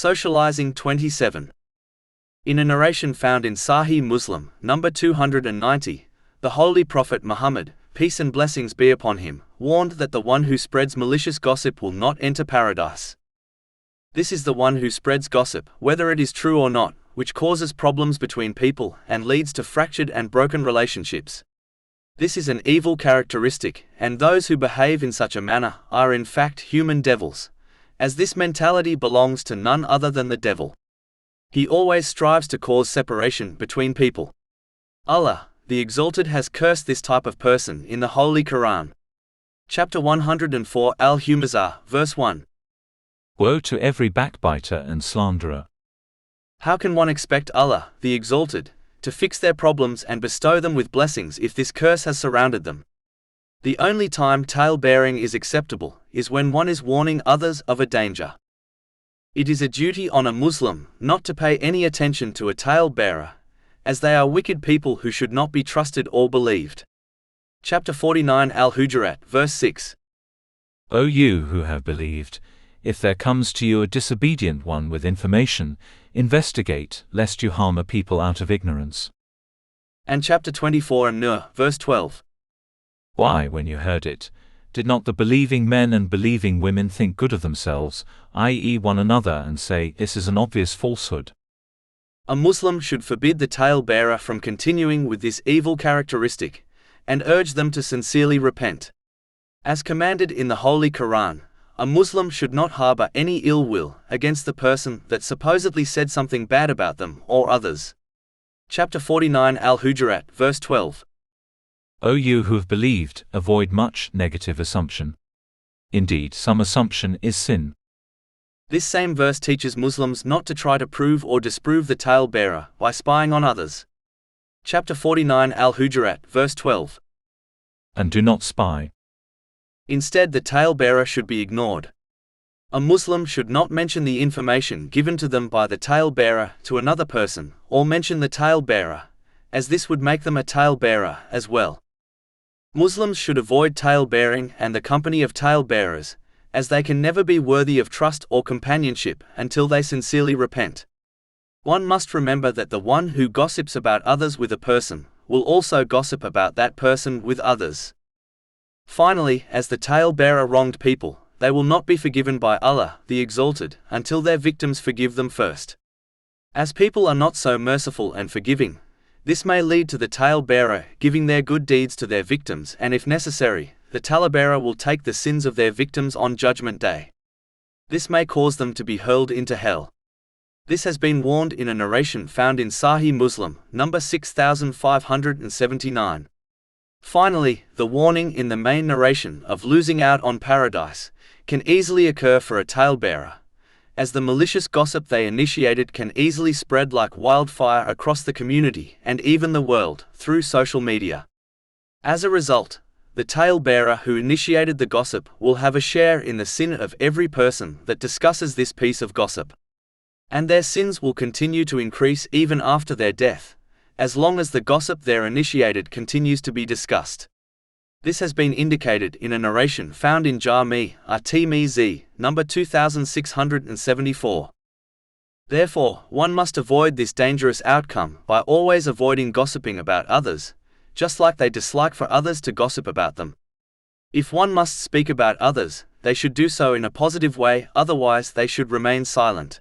Socializing 27. In a narration found in Sahih Muslim, number 290, the Holy Prophet Muhammad, peace and blessings be upon him, warned that the one who spreads malicious gossip will not enter paradise. This is the one who spreads gossip, whether it is true or not, which causes problems between people and leads to fractured and broken relationships. This is an evil characteristic, and those who behave in such a manner are in fact human devils, as this mentality belongs to none other than the devil. He always strives to cause separation between people. Allah, the Exalted, has cursed this type of person in the Holy Quran. Chapter 104 Al-Humazah, verse 1. Woe to every backbiter and slanderer! How can one expect Allah, the Exalted, to fix their problems and bestow them with blessings if this curse has surrounded them? The only time tale-bearing is acceptable is when one is warning others of a danger. It is a duty on a Muslim not to pay any attention to a tale-bearer, as they are wicked people who should not be trusted or believed. Chapter 49 Al-Hujurat, verse 6. O you who have believed, if there comes to you a disobedient one with information, investigate, lest you harm a people out of ignorance. And chapter 24 An-Nur, verse 12. Why, when you heard it, did not the believing men and believing women think good of themselves, i.e. one another, and say, this is an obvious falsehood? A Muslim should forbid the tale-bearer from continuing with this evil characteristic, and urge them to sincerely repent. As commanded in the Holy Quran, a Muslim should not harbor any ill will against the person that supposedly said something bad about them or others. Chapter 49 Al-Hujurat, verse 12. O you who have believed, avoid much negative assumption. Indeed, some assumption is sin. This same verse teaches Muslims not to try to prove or disprove the tale-bearer by spying on others. Chapter 49 Al-Hujurat, verse 12. And do not spy. Instead, the tale-bearer should be ignored. A Muslim should not mention the information given to them by the tale-bearer to another person, or mention the tale-bearer, as this would make them a tale-bearer as well. Muslims should avoid tale-bearing and the company of tale-bearers, as they can never be worthy of trust or companionship until they sincerely repent. One must remember that the one who gossips about others with a person will also gossip about that person with others. Finally, as the tale-bearer wronged people, they will not be forgiven by Allah, the Exalted, until their victims forgive them first. As people are not so merciful and forgiving, this may lead to the tale-bearer giving their good deeds to their victims, and if necessary, the tale-bearer will take the sins of their victims on Judgment Day. This may cause them to be hurled into hell. This has been warned in a narration found in Sahih Muslim, number 6579. Finally, the warning in the main narration of losing out on paradise can easily occur for a tale-bearer, as the malicious gossip they initiated can easily spread like wildfire across the community and even the world through social media. As a result, the tale-bearer who initiated the gossip will have a share in the sin of every person that discusses this piece of gossip. And their sins will continue to increase even after their death, as long as the gossip there initiated continues to be discussed. This has been indicated in a narration found in Jami'a at-Tirmidhi, number 2674. Therefore, one must avoid this dangerous outcome by always avoiding gossiping about others, just like they dislike for others to gossip about them. If one must speak about others, they should do so in a positive way, otherwise they should remain silent.